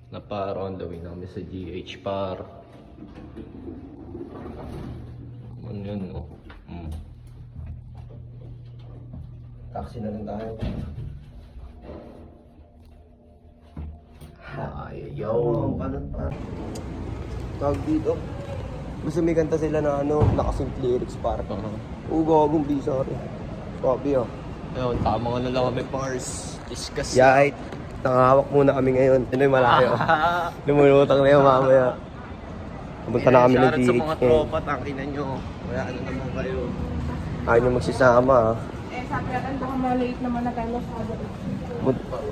Naparo on the way na kami sa GH par. Ano yun, no? Taxi na lang tayo. Ay, Yo, paano pa? Tawag dito. Gusto may kanta sila na ano, nakasync lyrics para. Ugagong bisa rin. Sabi ah. Ayun, tama nga na lang kami pars. Discuss. Yait, nakahawak muna kami ngayon. Ano yung malayo? Lumulutang na yung mamaya. Pumunta na kami ng Shoutout sa GH. mga tropa, tangkinan nyo. Kaya ano naman kayo. Ayaw nyo magsisama ah. Sabi natin, baka malate naman na tayo sa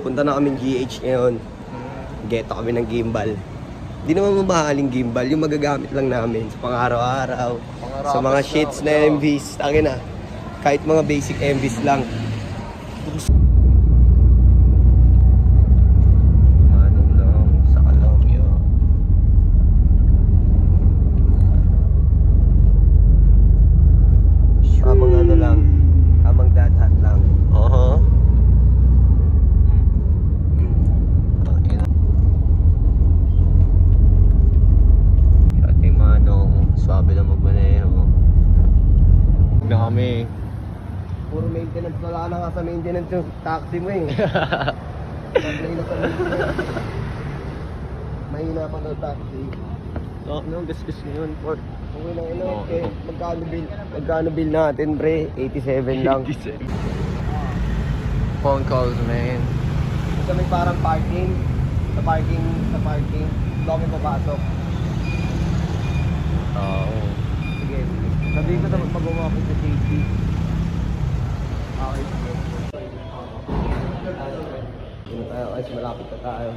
Punta na kami ng GH ngayon. Geto kami ng gimbal. Di naman mamahaling gimbal, yung magagamit lang namin sa pang-araw-araw. Sa mga shits na MVs. Tangin na. Kahit mga basic MVs lang. Manong lang sa Kalangya. Tamang ano lang. Tamang dadhat lang. Oo. Ate Manong, swabe lang magmaneho. Na kami. Puro maintenance, wala na nga sa maintenance yung taxi mo eh. Mahina sa maintenance. Mahina pa daw taxi. Oh, no, gasgas ngayon, Port. Okay lang ino, Oo. eh, magkano bill natin bre? 87 lang. Phone calls, man. Basta may parang parking. Sa parking. Doon kami papasok. Oo. Sige. Sabihin ko tapos magawa ko sa safety. Okay, sige. Ano tayo? Guys, malapit na tayo.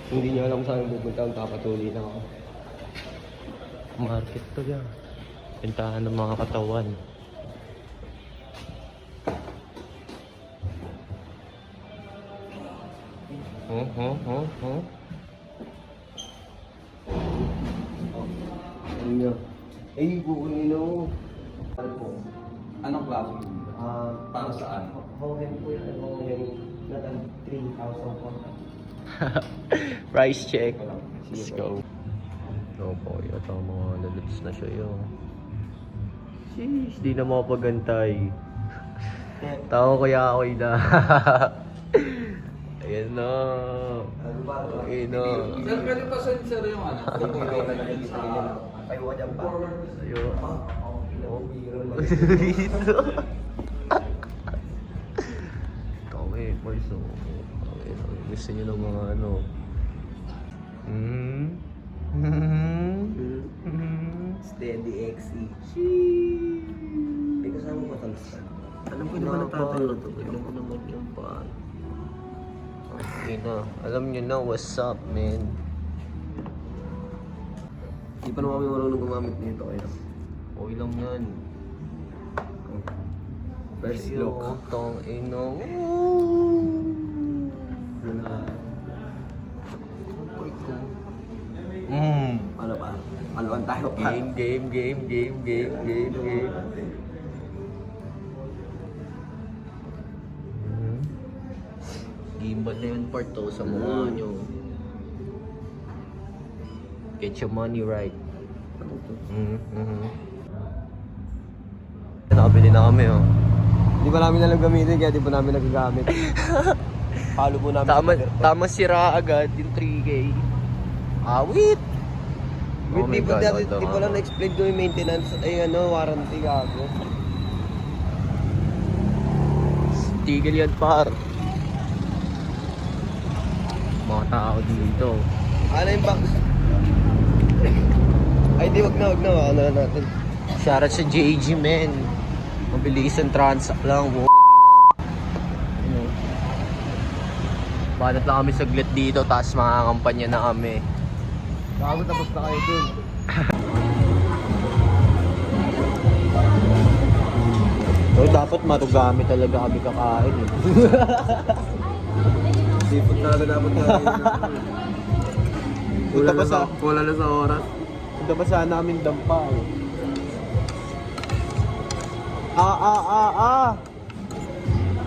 Hindi nyo alam saan pupunta, papatuloy lang ako. Market to yan. Pintahan ng mga katawan. Ano nyo? Eh, kukunin ako. Anong klase? Para saan? Hohen po yun. Hohen. Natan 3,000 po. Price check. Let's go. No po, ito ang mga laluts na siya yun. Sheesh, di na makapagantay. Tao kaya ako na. Ayan na. Ano ba? Ayan na. Sir, pwede pa sir yung ano? Tayo ka dyan pa. Ayun. Kami, boys. Gusto nyo ng mga ano. Steady XE. May kasama ko talastan. Alam ko naman natatayo na to. Alam ko naman yung pa. Okay na. Alam nyo na, what's up, man? Hindi pa naman kami marunong gumamit nito kaya. Okay lang yan. First look. Tong ino. Ano pa? Anuan tayo pa. Game. Gimbal na yun part to sa mga nyo. Get your money right. Nakabili na kami, oh. Hindi pa namin alam gamitin kaya di pa namin nagagamit. Follow po namin. Tama sira agad yung 3K. Awit! Oh Di my pa God, di pa lang na-explain ko yung maintenance ay ano, warranty gago. Tigil yan, par. Mga tao dito. Ano yung box? Ay di, wag na. Ano na natin. Shoutout sa JG, men. Mabilisan transact lang. Banat lang kami saglit dito, tapos makakampanya na kami. Bago tapos na kayo dun. So, dapat matugami talaga kami kakain. Seafood talaga dapat natin. Wala na sa oras. Punta pa sana namin dampa.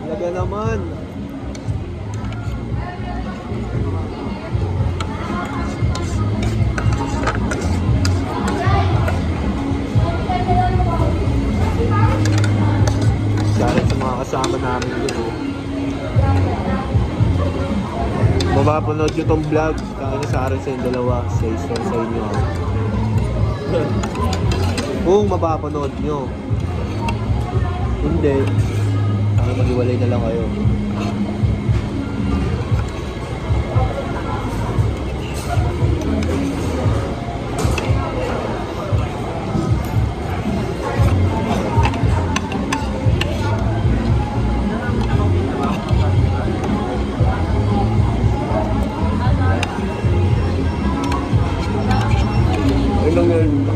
Lagyan naman. Sana sa mga kasama namin dito. Mapapanood nyo tong vlog. Kaya sa akin sa yung dalawa. Sa inyo. Kung mapapanood nyo. Hindi. Sana mag-iwalay na lang kayo.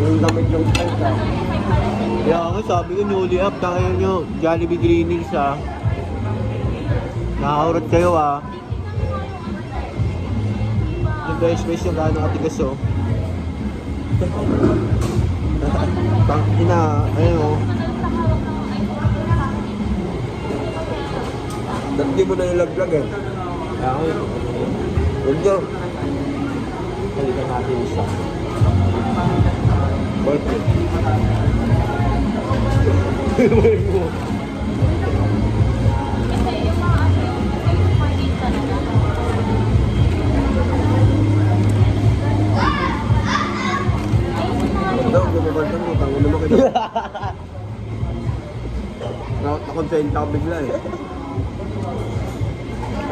Ang damit yung tent ah. Kaya nga sabi ko newly up. Kaya nyo. Jollibee Greenings ah. Nakakaurot kayo ah. Yung guys, yung gano'ng katigas oh. Tangina, ayun oh. Ba't di mo na nilaglag eh? Kaya nga yun. Huwag nyo. Halikan natin isa. Bakit? Daw, gumabaltan mo. Tango naman kita. Nakonsenta ka bigla eh.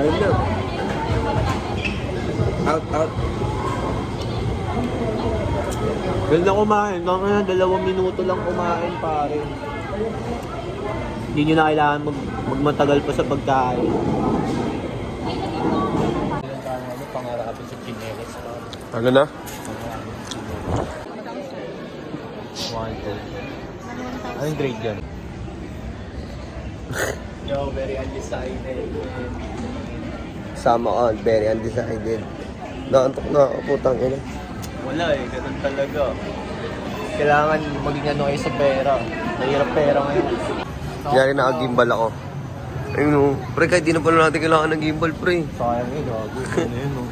Ayun na. Out. Ganda kumain. Kaya 2 minuto lang kumain pare. Hindi nyo na kailangan magmatagal pa sa pagkain. Pangarapin sa chinelas. Ano na? 1, 2. Anong grade yan? Yo, very undecided. Sama ka, very undecided. Naantok na ako, putang ina. Wala eh, ganun talaga. Kailangan maging ano kayo sa pera. Nahirap pera ngayon. Kaya rin naka-gimbal ako. Ayun o, pre, kahit di na pala natin kailangan ng gimbal, pre. Sayang yun, gago. Ano yun, no?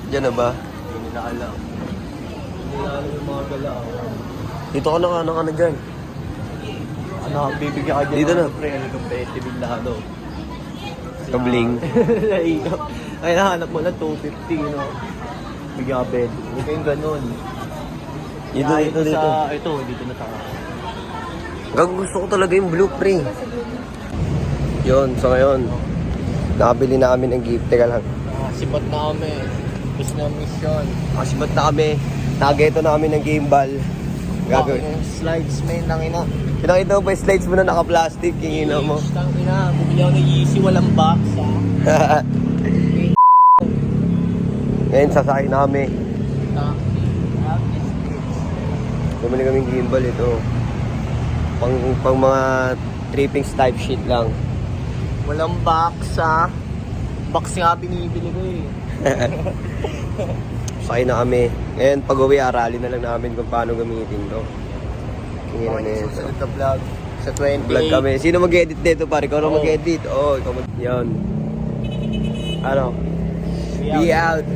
Diyan na ba? Hindi nila alam. Hindi nila alam yung mga gala. Dito ka na dyan. Ano, bibigyan ka dyan. Dito na. Pre, ano competitive yung lahat, no? Kabling. Ay, nahanap mo lang 250, no? Bigyan ka bed. Huwag kayong ganun. Dito. Dito na tayo. Gago, gusto ko talaga yung blue, pre. Yun, so ngayon, nakabili na kami ng gift. Teka lang. Sipat na kami. Miss na mission. Nakasibat na kami. Nakageto na kami ng gimbal. Gagawin. Yung slides, may nangina. Pinakita mo pa yung slides mo na naka-plastic. Yung ina mo. Tangina, bumili ako ng Yeezy, walang box, ha? Ngayon, sasakay na kami. Bumili kaming gimbal ito. Pang mga trippings type shit lang. Walang box, ha? Box nga binibili ko, eh. Sakay na kami. Ngayon, pag-uwi, aralin na lang namin kung paano gamitin to. Okay, susunod na vlog. Sa 28. Vlog kami. Sino mag-edit dito, pare? Ikaw na mag-edit. Oo, ikaw mag... Yan. Ano? Be out.